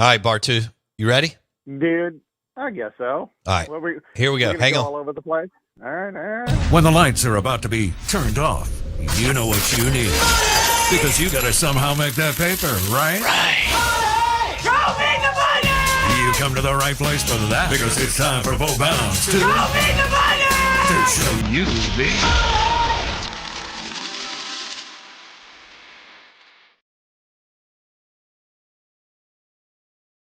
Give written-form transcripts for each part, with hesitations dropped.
All right, Bartoo, you ready? Dude, I guess so. All right, Well, here we go. we're gonna Hang go on. all over the place. All right, all right. When the lights are about to be turned off, you know what you need. Because you gotta somehow make that paper, right? Show me the money! You come to the right place for that. Because it's time for Bo Bounds Show me the money! to show you the...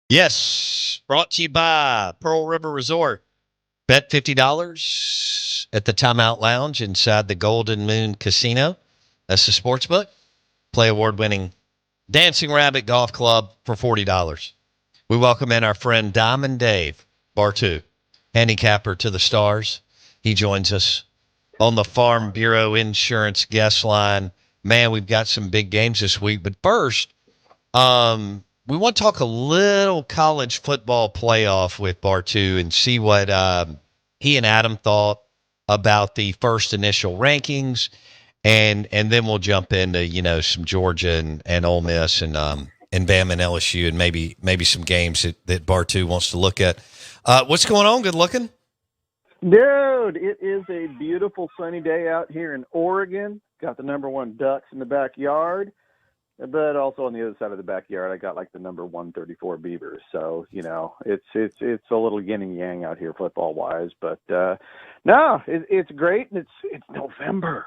Yes, brought to you by Pearl River Resort. Bet $50 at the Timeout Lounge inside the Golden Moon Casino. That's the sports book. Play award-winning Dancing Rabbit Golf Club for $40. We welcome in our friend Diamond Dave Bartoo, handicapper to the stars. He joins us on the Farm Bureau Insurance guest line. Man, we've got some big games this week. But first, we want to talk a little college football playoff with Bartoo and see what he and Adam thought about the first initial rankings, and then we'll jump into some Georgia and Ole Miss and Bama and LSU and maybe some games that Bartoo wants to look at. What's going on? Good looking. Dude, it is a beautiful sunny day out here in Oregon. Got the number one ducks in the backyard, but also on the other side of the backyard, I got like the number 134 beavers. So it's a little yin and yang out here football wise. But no, it's great, and it's November,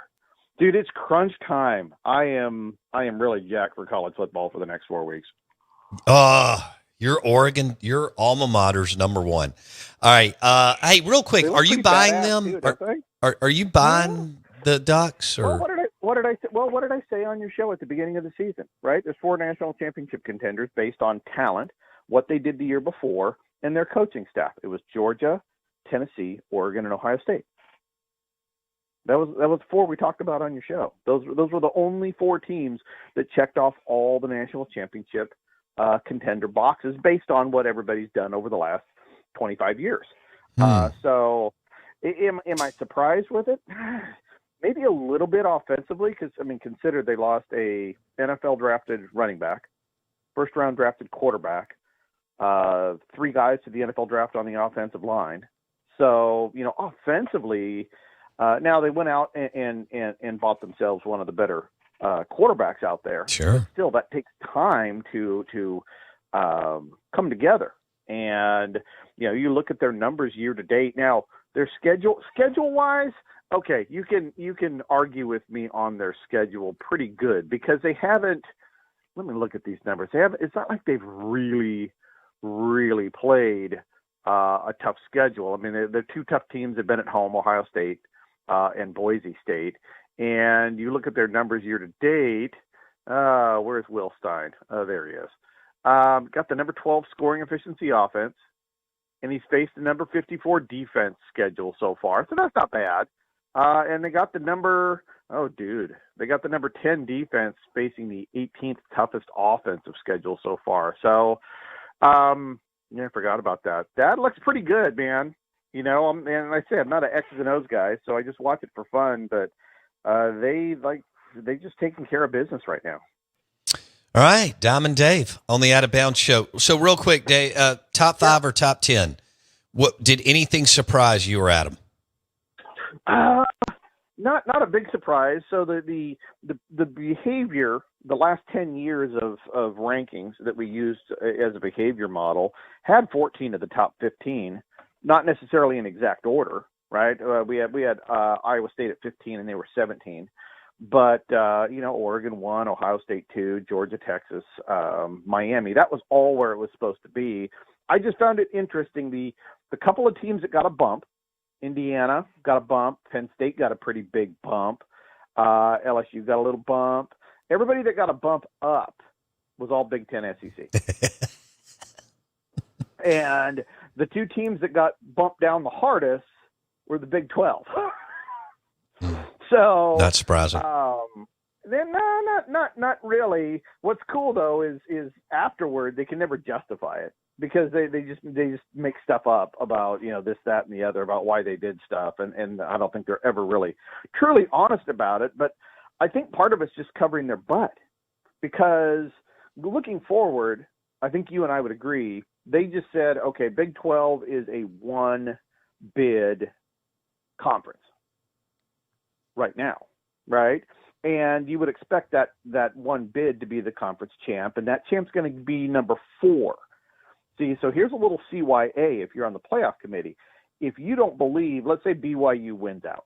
dude. It's crunch time. I am really jacked for college football for the next 4 weeks. You're Oregon. Your alma mater's number one. All right. Hey, real quick, are you buying them? Too, are you buying the Ducks? Or what did I say? Well, what did I say on your show at the beginning of the season? Right? There's 4 national championship contenders based on talent, what they did the year before, and their coaching staff. It was Georgia, Tennessee, Oregon, and Ohio State. That was 4 we talked about on your show. Those were the only 4 teams that checked off all the national championship contender boxes based on what everybody's done over the last 25 years. So am I surprised with it? Maybe a little bit offensively, because, consider they lost a NFL drafted running back, first round drafted quarterback, 3 guys to the NFL draft on the offensive line. So, offensively, now they went out and bought themselves one of the better quarterbacks out there. Sure. But still, that takes time to come together. And you look at their numbers year to date. Now their schedule wise, okay, you can argue with me on their schedule pretty good, because they haven't. Let me look at these numbers. It's not like they've really played a tough schedule. The 2 tough teams have been at home, Ohio State and Boise State. And you look at their numbers year to date. Where's Will Stein? Oh, there he is. Got the number 12 scoring efficiency offense, and he's faced the number 54 defense schedule so far. So that's not bad. And they got the number 10 defense facing the 18th toughest offensive schedule so far. So, I forgot about that. That looks pretty good, man. And I say I'm not an X's and O's guy, so I just watch it for fun. But they just taking care of business right now. All right, Diamond Dave on the Out of Bounds show. So real quick, Dave, top 5 or top 10? What did anything surprise you or Adam? Not a big surprise. So the behavior, the last 10 years of rankings that we used as a behavior model had 14 of the top 15, not necessarily in exact order, right? We had Iowa State at 15 and they were 17. But, Oregon 1, Ohio State 2, Georgia, Texas, Miami, that was all where it was supposed to be. I just found it interesting. The couple of teams that got a bump, Indiana got a bump, Penn State got a pretty big bump, LSU got a little bump. Everybody that got a bump up was all Big Ten SEC. And the 2 teams that got bumped down the hardest were the Big 12. So not surprising. Then not really. What's cool though is afterward they can never justify it, because they just make stuff up about this, that, and the other about why they did stuff, and I don't think they're ever really truly honest about it. But I think part of it's just covering their butt, because looking forward, I think you and I would agree. They just said, okay, Big 12 is a one-bid conference right now, right? And you would expect that one bid to be the conference champ, and that champ's going to be number 4. See, so here's a little CYA if you're on the playoff committee. If you don't believe, let's say BYU wins out,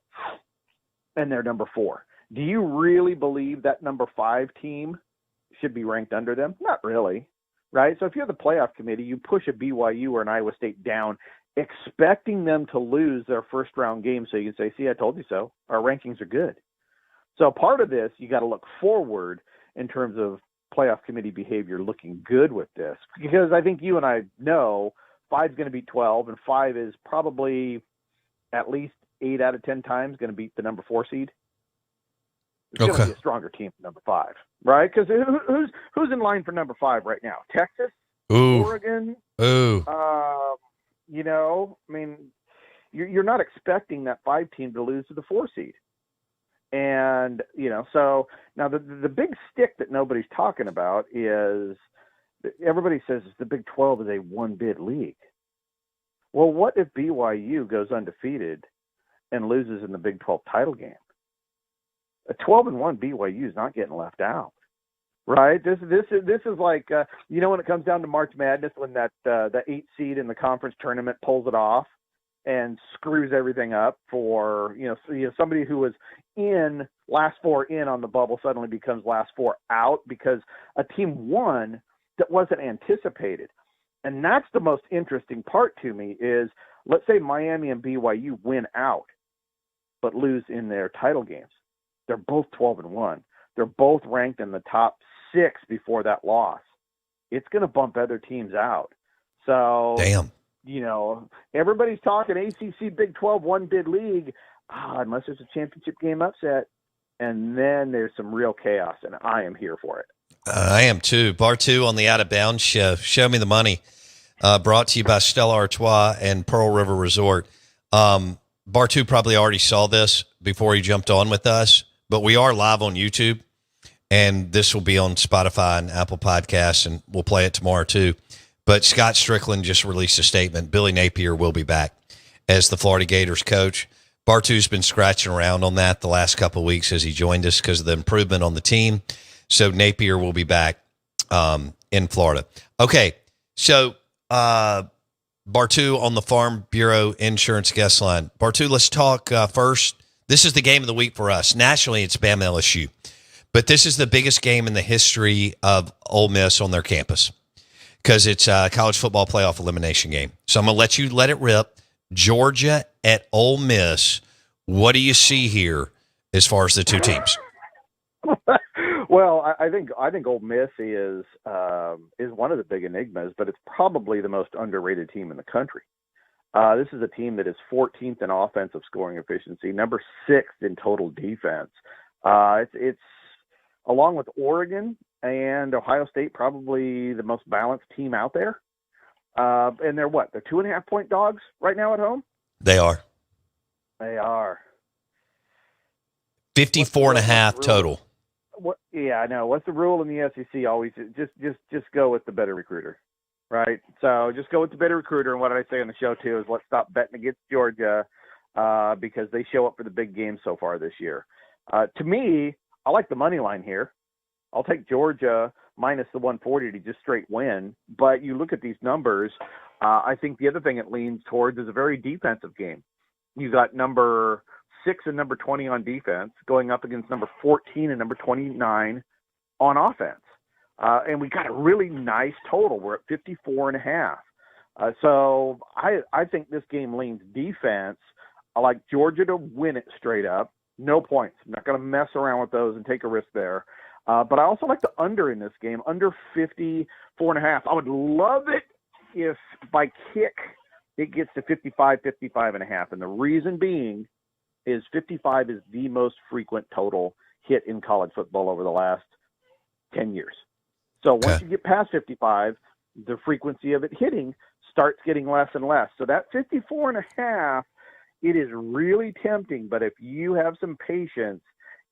and they're number 4, do you really believe that number 5 team should be ranked under them? Not really, right? So if you're the playoff committee, you push a BYU or an Iowa State down, expecting them to lose their first round game so you can say, see, I told you so. Our rankings are good. So part of this, you got to look forward in terms of playoff committee behavior looking good with this, because I think you and I know 5 is going to beat 12, and 5 is probably at least 8 out of 10 times going to beat the number 4 seed. It's going to be a stronger team than number 5, right? Because who's in line for number 5 right now? Texas, Oregon. You know, I mean, you're not expecting that 5 team to lose to the 4 seed. And, you know, so now the big stick that nobody's talking about is everybody says the Big 12 is a one-bid league. Well, what if BYU goes undefeated and loses in the Big 12 title game? A 12-1 BYU is not getting left out, right? This is like you know, when it comes down to March Madness, when the 8 seed in the conference tournament pulls it off and screws everything up for somebody who was in last 4 in on the bubble suddenly becomes last 4 out because a team won that wasn't anticipated. And that's the most interesting part to me is, let's say Miami and BYU win out but lose in their title games. They're both 12-1. They're both ranked in the top 6 before that loss. It's going to bump other teams out. So, damn. You know, everybody's talking ACC Big 12 one-bid league, unless there's a championship game upset, and then there's some real chaos, and I am here for it. I am too. Bartoo on the Out of Bounds show. Show me the money. Brought to you by Stella Artois and Pearl River Resort. Bartoo probably already saw this before he jumped on with us, but we are live on YouTube, and this will be on Spotify and Apple Podcasts, and we'll play it tomorrow too. But Scott Strickland just released a statement. Billy Napier will be back as the Florida Gators coach. Bartoo's been scratching around on that the last couple of weeks as he joined us because of the improvement on the team. So Napier will be back in Florida. Okay, so Bartoo on the Farm Bureau Insurance guest line. Bartoo, let's talk first. This is the game of the week for us. Nationally, it's Bama LSU. But this is the biggest game in the history of Ole Miss on their campus because it's a college football playoff elimination game. So I'm going to let you let it rip. Georgia at Ole Miss. What do you see here as far as the two teams? Well, I think Ole Miss is one of the big enigmas, but it's probably the most underrated team in the country. This is a team that is 14th in offensive scoring efficiency, number 6th in total defense. It's along with Oregon and Ohio State, probably the most balanced team out there. And they're what? They're 2.5-point dogs right now at home? They are. They are. 54.5 total. Yeah, I know. What's the rule in the SEC? Always just go with the better recruiter, right? So just go with the better recruiter. And what I say on the show too is let's stop betting against Georgia because they show up for the big games so far this year. To me, I like the money line here. I'll take Georgia minus the 140 to just straight win. But you look at these numbers, I think the other thing it leans towards is a very defensive game. You got number 6 and number 20 on defense going up against number 14 and number 29 on offense. And we got a really nice total. We're at 54.5. So I think this game leans defense. I like Georgia to win it straight up. No points. I'm not going to mess around with those and take a risk there. But I also like the under in this game, under 54.5. I would love it if by kick it gets to 55.5. And the reason being is 55 is the most frequent total hit in college football over the last 10 years. So once you get past 55, the frequency of it hitting starts getting less and less. So that 54.5, it is really tempting. But if you have some patience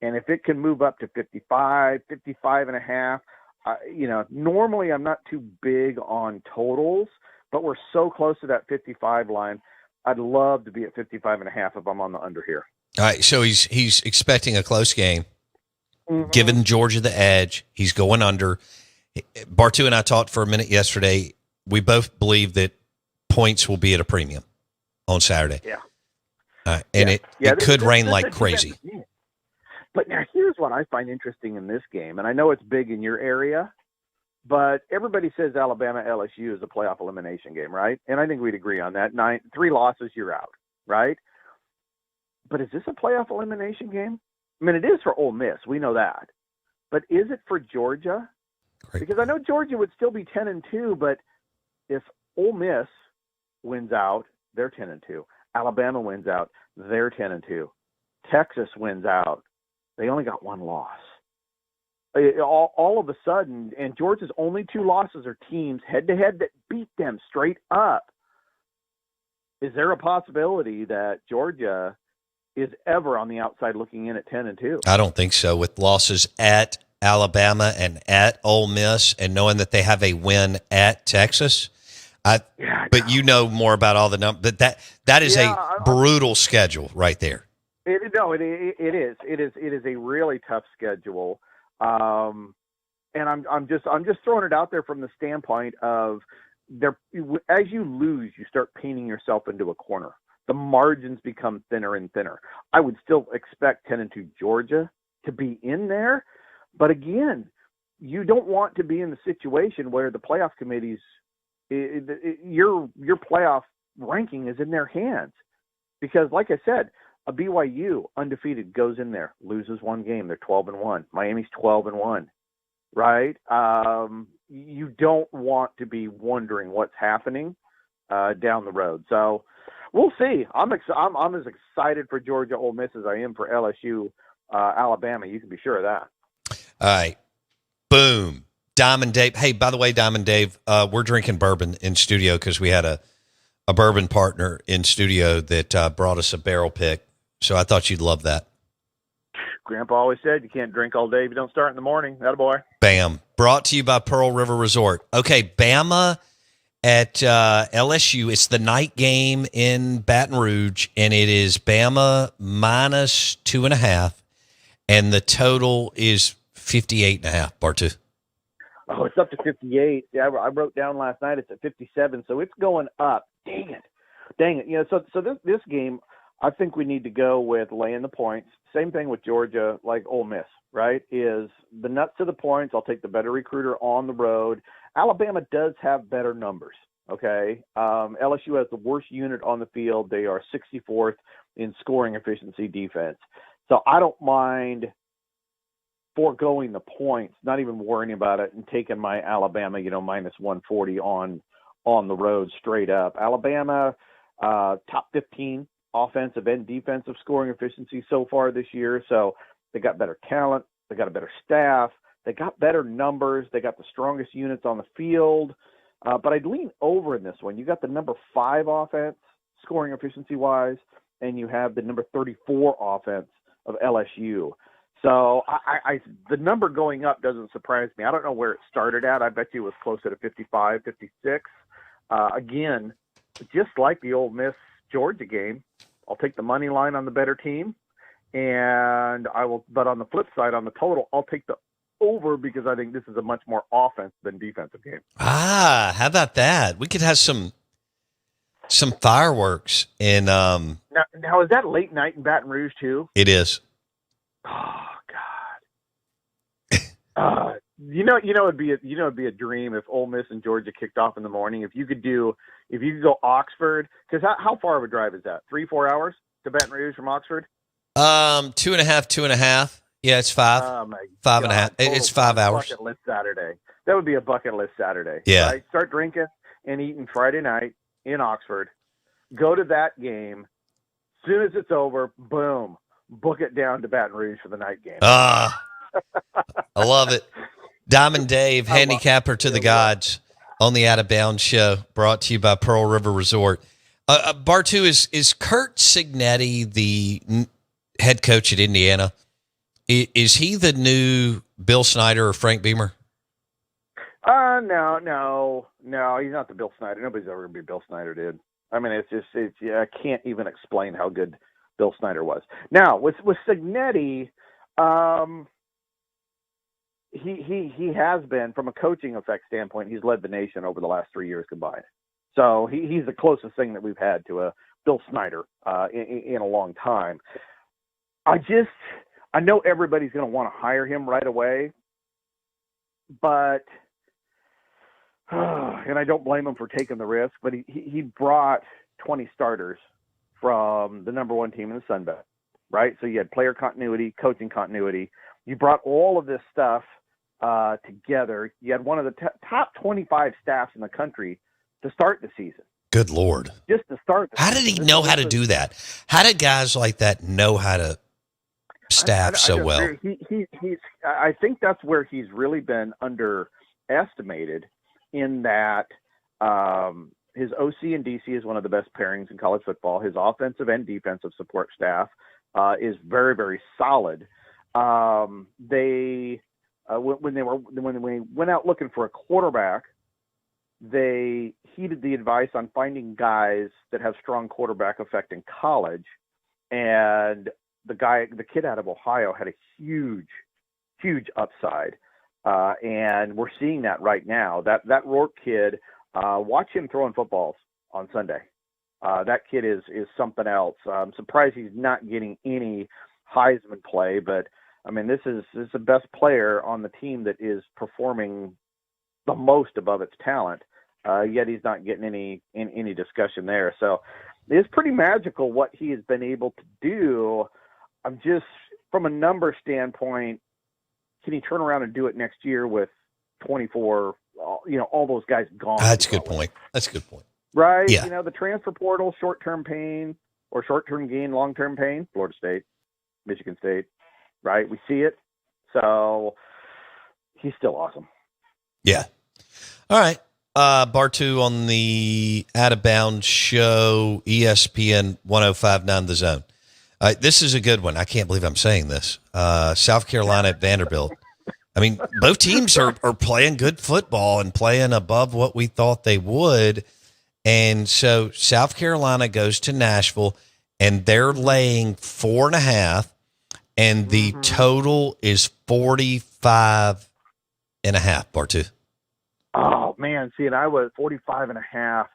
and if it can move up to 55.5, normally I'm not too big on totals, but we're so close to that 55 line. I'd love to be at 55.5 if I'm on the under here. All right, so he's expecting a close game, giving Georgia the edge. He's going under. Bartoo and I talked for a minute yesterday. We both believe that points will be at a premium on Saturday. Yeah. And it could rain like crazy. But now here's what I find interesting in this game, and I know it's big in your area, but everybody says Alabama LSU is a playoff elimination game, right? And I think we'd agree on that. 3 losses, you're out, right? But is this a playoff elimination game? I mean, it is for Ole Miss. We know that. But is it for Georgia? Great. Because I know Georgia would still be 10-2, but if Ole Miss wins out, they're 10-2. Alabama wins out, they're 10-2. Texas wins out, they only got 1 loss. All of a sudden, and Georgia's only 2 losses are teams head-to-head that beat them straight up. Is there a possibility that Georgia is ever on the outside looking in at 10-2? I don't think so. With losses at Alabama and at Ole Miss, and knowing that they have a win at Texas, but you know more about all the numbers. But that is a brutal schedule right there. It is. It is a really tough schedule, and I'm just throwing it out there from the standpoint of as you lose, you start painting yourself into a corner. The margins become thinner and thinner. I would still expect 10-2 Georgia to be in there, but again, you don't want to be in the situation where the playoff committees, your playoff ranking is in their hands, because like I said, a BYU undefeated goes in there, loses 1 game, they're 12-1. Miami's 12-1, right? You don't want to be wondering what's happening down the road. So we'll see. I'm as excited for Georgia Ole Miss as I am for LSU Alabama. You can be sure of that. All right, boom, Diamond Dave. Hey, by the way, Diamond Dave, we're drinking bourbon in studio because we had a bourbon partner in studio that brought us a barrel pick. So I thought you'd love that. Grandpa always said you can't drink all day if you don't start in the morning. Attaboy. Bam. Brought to you by Pearl River Resort. Okay, Bama at LSU. It's the night game in Baton Rouge, and it is Bama minus 2.5, and the total is 58.5, Bartoo. Oh, it's up to 58. Yeah, I wrote down last night it's at 57, so it's going up. Dang it. So this game, I think we need to go with laying the points. Same thing with Georgia, like Ole Miss, right? Is the nuts to the points. I'll take the better recruiter on the road. Alabama does have better numbers, okay? LSU has the worst unit on the field. They are 64th in scoring efficiency defense. So I don't mind foregoing the points, not even worrying about it, and taking my Alabama, minus 140 on the road straight up. Alabama, top 15 offensive and defensive scoring efficiency so far this year. So they got better talent. They got a better staff. They got better numbers. They got the strongest units on the field. But I'd lean over in this one. You got the number 5 offense scoring efficiency wise, and you have the number 34 offense of LSU. So the number going up doesn't surprise me. I don't know where it started at. I bet you it was closer to 55, 56. Again, just like the Ole Miss Georgia game, I'll take the money line on the better team, and but on the flip side, on the total, I'll take the over because I think this is a much more offense than defensive game. How about that? We could have some fireworks in. Now is that late night in Baton Rouge too? It is. Oh God. It'd be a dream if Ole Miss and Georgia kicked off in the morning. If you could go Oxford, because how far of a drive is that? 3-4 hours to Baton Rouge from Oxford? 2.5. Yeah, it's 5. Oh my 5.5. It's 5 hours. Bucket list Saturday. That would be a bucket list Saturday. Yeah. Right? Start drinking and eating Friday night in Oxford. Go to that game. As soon as it's over, boom, book it down to Baton Rouge for the night game. I love it. Diamond Dave, handicapper to the gods, on the Out of Bounds show, brought to you by Pearl River Resort. Bartoo, is Kurt Signetti the head coach at Indiana? Is he the new Bill Snyder or Frank Beamer? No. He's not the Bill Snyder. Nobody's ever gonna be Bill Snyder, dude. I mean, I can't even explain how good Bill Snyder was. Now with Cignetti, he has been, from a coaching effect standpoint, he's led the nation over the last 3 years combined. So he's the closest thing that we've had to a Bill Snyder in a long time. I know everybody's going to want to hire him right away, but and I don't blame him for taking the risk, but he brought 20 starters from the number one team in the Sun Belt, right? So you had player continuity, coaching continuity. You brought all of this stuff together. You had one of the top 25 staffs in the country to start the season. Good Lord. Just to start the How season. did he know how to do that? How did guys like that know how to staff so well? I think that's where he's really been underestimated, in that his OC and DC is one of the best pairings in college football. His offensive and defensive support staff is very, very solid. When they went out looking for a quarterback, they heeded the advice on finding guys that have strong quarterback effect in college, and the kid out of Ohio had a huge upside. And we're seeing that right now. That Rourke kid, watch him throwing footballs on Sunday. That kid is something else. I'm surprised he's not getting any Heisman play, but I mean, this is the best player on the team that is performing the most above its talent. Yet he's not getting any discussion there. So it's pretty magical what he has been able to do. I'm just, from a number standpoint, can he turn around and do it next year with 24, all those guys gone? That's a good point. Right? Yeah. The transfer portal, short-term pain or short-term gain, long-term pain, Florida State, Michigan State, right? We see it. So he's still awesome. Yeah. All right. Bartoo on the Out of Bounds show, ESPN 105.9 The Zone. This is a good one. I can't believe I'm saying this. South Carolina at Vanderbilt. I mean, both teams are playing good football and playing above what we thought they would. And so South Carolina goes to Nashville, and they're laying 4.5, and the total is 45.5, Bartoo. Oh man, see, and I was 45.5.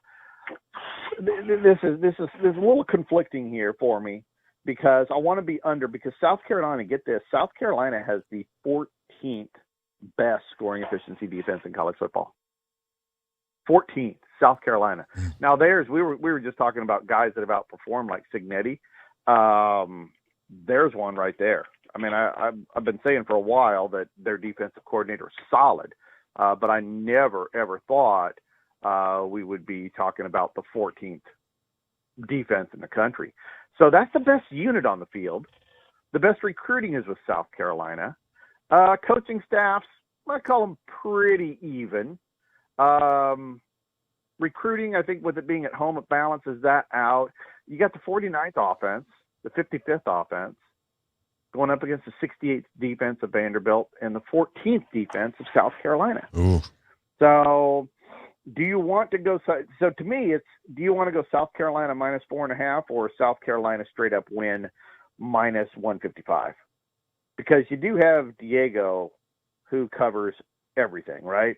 This is a little conflicting here for me, because I want to be under, because South Carolina, get this, South Carolina has the 14th best scoring efficiency defense in college football. 14th, South Carolina. Now we were just talking about guys that have outperformed, like Cignetti. There's one right there. I mean, I've been saying for a while that their defensive coordinator is solid, but I never ever thought we would be talking about the 14th defense in the country. So that's the best unit on the field. The best recruiting is with South Carolina. Coaching staffs, I call them pretty even. Recruiting, I think with it being at home, it balances that out. You got the 49th offense, the 55th offense, going up against the 68th defense of Vanderbilt and the 14th defense of South Carolina. Ooh. So do you want to go – so to me, it's do you want to go South Carolina minus 4.5 or South Carolina straight up win minus 155? Because you do have Diego, who covers everything, right?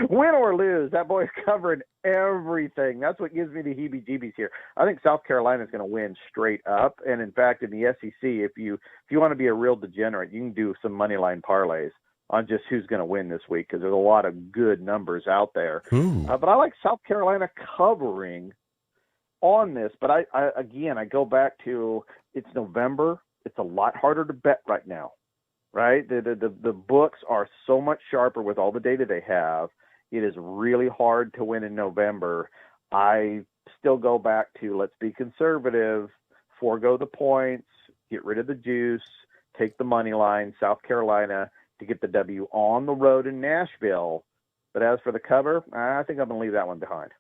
Win or lose, that boy's covering everything. That's what gives me the heebie-jeebies here. I think South Carolina is going to win straight up. And in fact, in the SEC, if you want to be a real degenerate, you can do some money line parlays on just who's going to win this week, because there's a lot of good numbers out there. But I like South Carolina covering on this. But I go back to, it's November. It's a lot harder to bet right now. Right? The books are so much sharper with all the data they have. It is really hard to win in November. I still go back to, let's be conservative, forego the points, get rid of the juice, take the money line, South Carolina, to get the W on the road in Nashville. But as for the cover, I think I'm going to leave that one behind.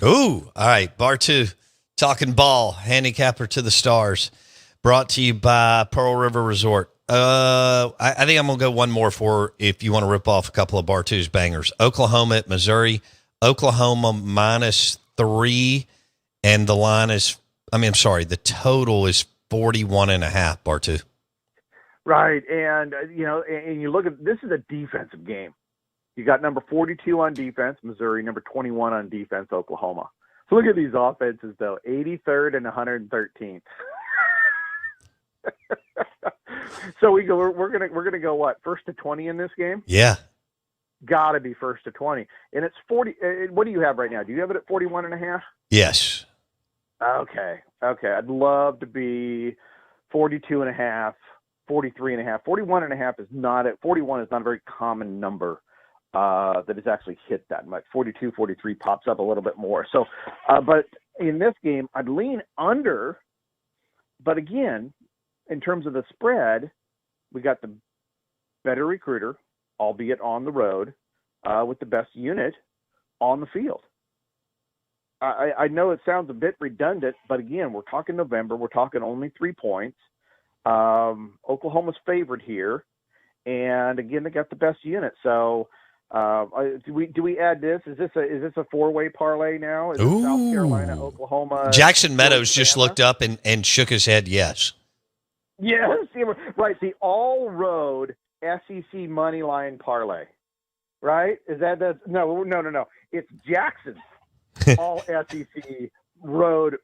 Ooh, all right. Bartoo, talking ball, handicapper to the stars, brought to you by Pearl River Resort. I think I'm going to go one more for if you want to rip off a couple of Bartoo's bangers. Oklahoma at Missouri. Oklahoma -3, and the line is, the total is 41.5, Bartoo. Right, and and you look at this is a defensive game. You got number 42 on defense, Missouri, number 21 on defense, Oklahoma. So look at these offenses, though, 83rd and 113th. So we're gonna go what, 1st to 20 in this game? Yeah, got to be 1st to 20, and it's 40. What do you have right now? Do you have it at 41.5? Yes. Okay. I'd love to be 42.5, 43.5. 41.5 is not at 41 is not a very common number that has actually hit that much. 42, 43 pops up a little bit more. So, but in this game, I'd lean under. But again, in terms of the spread, we got the better recruiter, albeit on the road, with the best unit on the field. I know it sounds a bit redundant, but again, we're talking November. We're talking only 3 points. Oklahoma's favored here, and again, they got the best unit. So, do we add this? Is this a 4-way parlay now? Is it South Carolina, Oklahoma? Jackson Meadows just looked up and shook his head. Yes. Yes, right. The all-road SEC money line parlay, right? Is that no? It's Jackson's all SEC road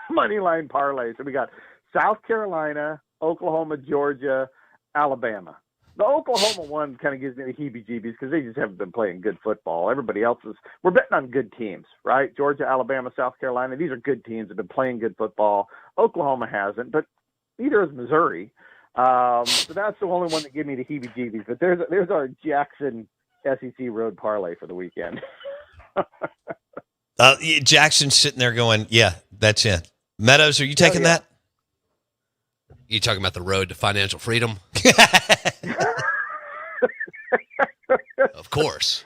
money line parlay. So we got South Carolina, Oklahoma, Georgia, Alabama. The Oklahoma one kind of gives me the heebie-jeebies because they just haven't been playing good football. Everybody else we're betting on good teams, right? Georgia, Alabama, South Carolina, these are good teams that have been playing good football. Oklahoma hasn't, but neither is Missouri. So that's the only one that gave me the heebie-jeebies. But there's our Jackson SEC road parlay for the weekend. Jackson's sitting there going, yeah, that's it. Meadows, are you taking that? You talking about the road to financial freedom? Of course.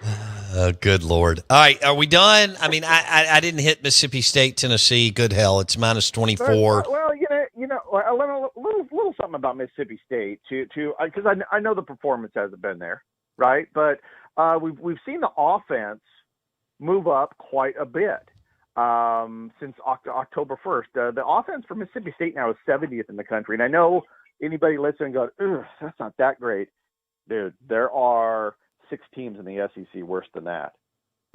Oh, good Lord. All right, are we done? I mean, I didn't hit Mississippi State, Tennessee. Good hell, it's -24. Well, a little something about Mississippi State too, because I know the performance hasn't been there, right? But we've seen the offense move up quite a bit since October 1st. The offense for Mississippi State now is 70th in the country, and I know anybody listening goes, "Ugh, that's not that great." Dude, there are 6 teams in the SEC worse than that.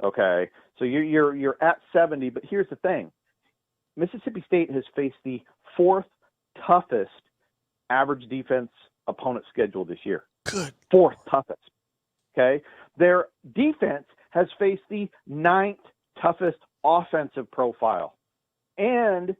Okay, so you're at 70, but here's the thing: Mississippi State has faced the 4th toughest average defense opponent schedule this year. Good. 4th toughest. Okay, their defense has faced the 9th toughest offensive profile, and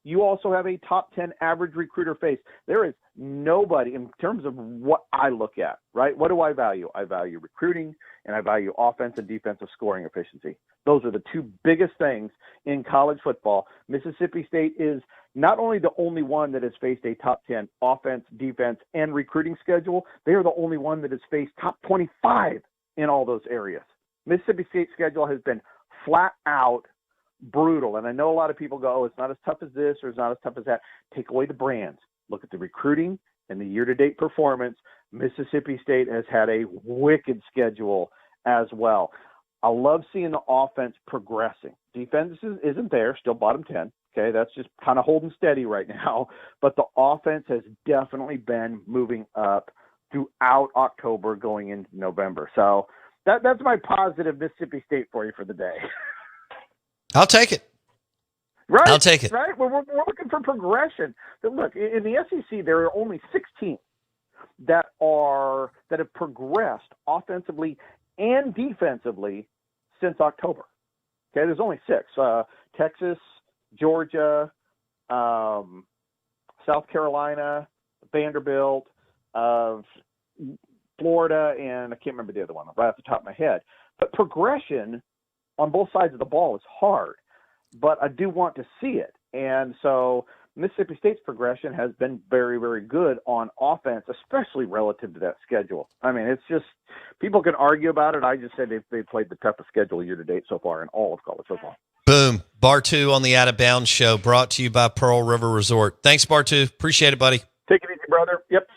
you also have a top 10 average recruiter face. There is nobody in terms of what I look at, right? What do I value? I value recruiting, and I value offense and defensive scoring efficiency. Those are the 2 biggest things in college football. Mississippi State is not only the only one that has faced a top 10 offense, defense, and recruiting schedule, they are the only one that has faced top 25 in all those areas. Mississippi State's schedule has been flat out brutal. And I know a lot of people go, oh, it's not as tough as this or it's not as tough as that. Take away the brands. Look at the recruiting and the year-to-date performance. Mississippi State has had a wicked schedule as well. I love seeing the offense progressing. Defense isn't there, still bottom 10. Okay, that's just kind of holding steady right now. But the offense has definitely been moving up throughout October going into November. So that's my positive Mississippi State for you for the day. I'll take it. Right. I'll take it. Right. We're looking for progression. But look, in the SEC, there are only 6 teams that have progressed offensively and defensively since October. Okay, there's only 6. Texas, Georgia, South Carolina, Vanderbilt, Florida, and I can't remember the other one right off the top of my head. But progression on both sides of the ball is hard, but I do want to see it. And so Mississippi State's progression has been very, very good on offense, especially relative to that schedule. I mean, it's just people can argue about it. I just said they've played the toughest schedule year to date so far in all of college football. Boom. Bartoo on the Out of Bounds Show, brought to you by Pearl River Resort. Thanks, Bartoo. Appreciate it, buddy. Take it easy, brother. Yep.